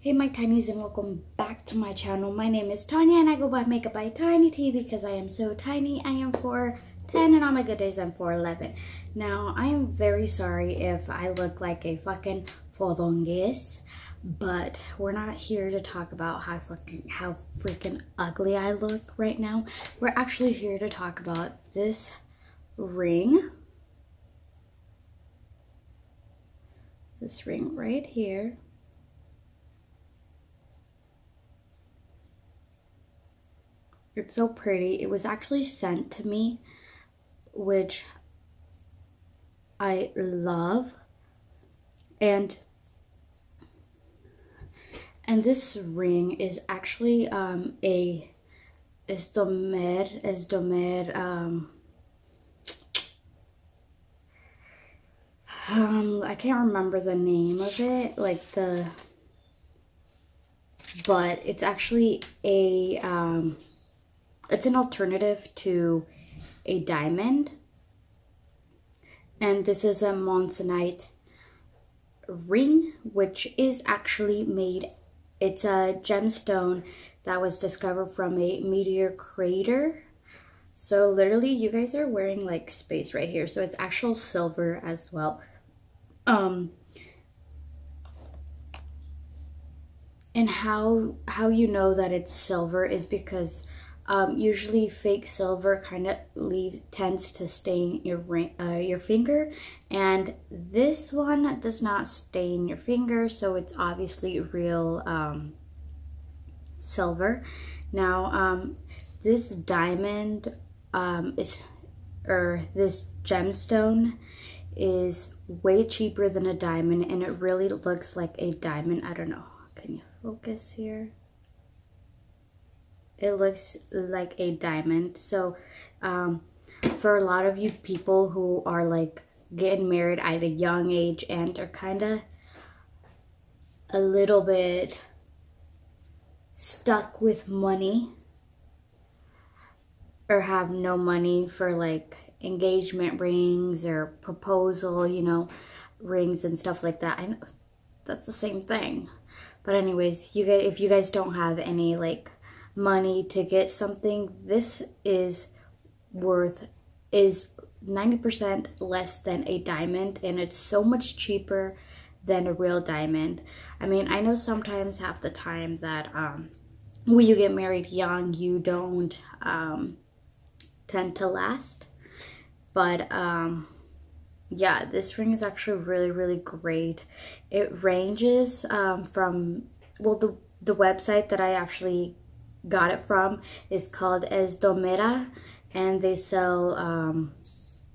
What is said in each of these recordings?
Hey my tinies, and welcome back to my channel. My name is Tanya and I go by Makeup by Tiny T because I am so tiny. I am 4'10" and on my good days I'm 4'11". Now I am very sorry if I look like a fucking fodongues, but we're not here to talk about how freaking ugly I look right now. We're actually here to talk about this ring. This ring right here. It's so pretty. It was actually sent to me, which I love. And this ring is actually a Esdomera, I can't remember the name of it, but it's actually a it's an alternative to a diamond, and this is a MOISSANITE ring, which is actually made, it's a gemstone that was discovered from a meteor crater. So literally you guys are wearing like space right here, so it's actual silver as well. And how you know that it's silver is because usually fake silver kind of tends to stain your finger, and this one does not stain your finger, so it's obviously real silver. Now this diamond this gemstone is way cheaper than a diamond, and it really looks like a diamond. I don't know, can you focus here? It looks like a diamond. So for a lot of you people who are like getting married at a young age and are kind of a little bit stuck with money, or have no money for like engagement rings or proposal, you know, rings and stuff like that. I know that's the same thing, but anyways, if you guys don't have any like money to get something, this is 90% less than a diamond, and it's so much cheaper than a real diamond. I mean, I know sometimes half the time that when you get married young, you don't tend to last, but yeah, this ring is actually really great. It ranges from, well, the website that I actually got it from is called Esdomera, and they sell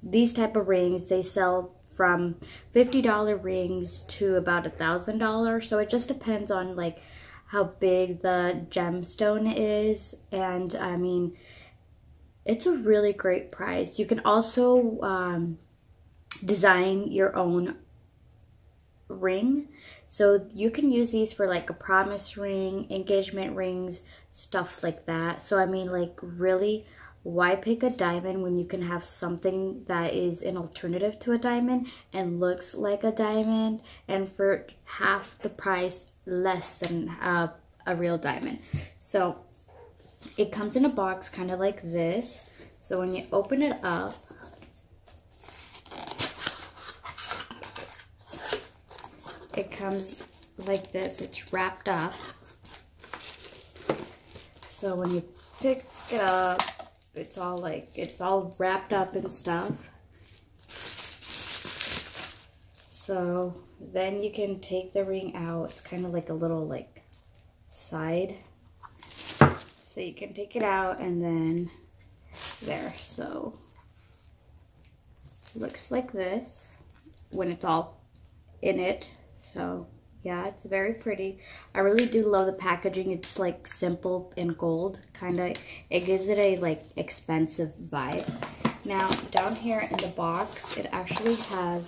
these type of rings. They sell from $50 rings to about $1,000, so it just depends on like how big the gemstone is. And I mean, it's a really great price. You can also design your own ring, so you can use these for like a promise ring, engagement rings, stuff like that. So I mean, like, really, why pick a diamond when you can have something that is an alternative to a diamond and looks like a diamond, and for half the price less than a real diamond? So it comes in a box kind of like this. So when you open it up, it comes like this. It's wrapped up. So when you pick it up, it's all wrapped up and stuff. So then you can take the ring out. It's kind of like a little like side. So you can take it out, and then there. So it looks like this when it's all in it. So yeah, it's very pretty. I really do love the packaging. It's like simple and gold, kind of. It gives it a like expensive vibe. Now down here in the box, it actually has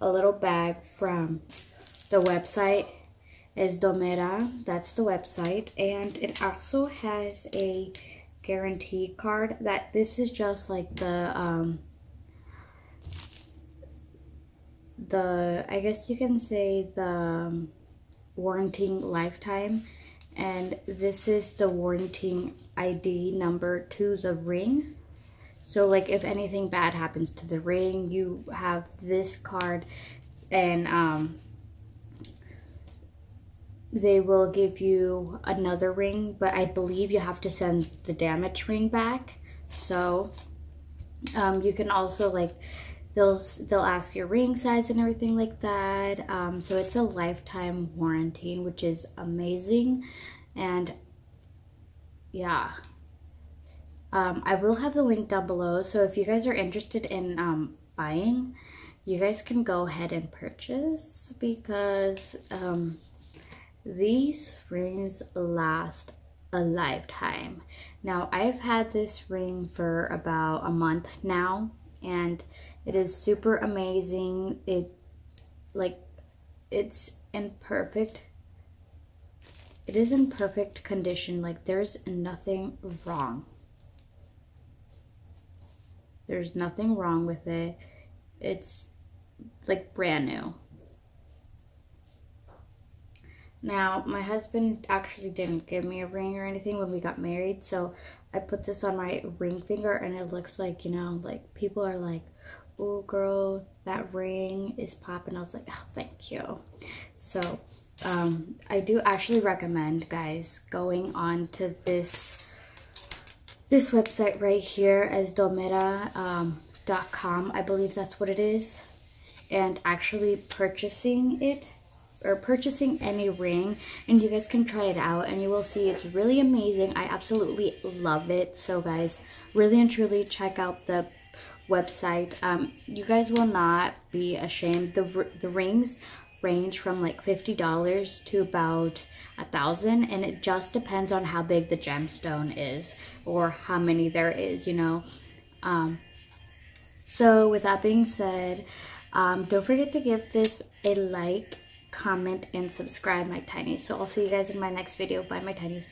a little bag from the website Esdomera. That's the website, and it also has a guarantee card that this is just like the the, I guess you can say the warranty lifetime, and this is the warranty ID number to the ring. So like if anything bad happens to the ring, you have this card, and they will give you another ring, but I believe you have to send the damaged ring back. So you can also like, they'll ask your ring size and everything like that. So it's a lifetime warranty, which is amazing. And yeah, I will have the link down below, so if you guys are interested in buying, you guys can go ahead and purchase, because these rings last a lifetime. Now, I've had this ring for about a month now, and it is super amazing. It's in perfect, it is in perfect condition. Like, there's nothing wrong. There's nothing wrong with it. It's like brand new. Now, my husband actually didn't give me a ring or anything when we got married, so I put this on my ring finger, and it looks like, you know, like people are like, oh girl, that ring is popping. I was like, oh, thank you. So I do actually recommend, guys, going on to this website right here, Esdomera.com, I believe that's what it is, and actually purchasing it, or purchasing any ring, and you guys can try it out, and you will see it's really amazing. I absolutely love it. So guys, really and truly check out the website. You guys will not be ashamed. The rings range from like $50 to about $1,000, and it just depends on how big the gemstone is or how many there is, you know. So with that being said, don't forget to give this a like, comment, and subscribe, my tinies. So I'll see you guys in my next video. Bye, my tinies.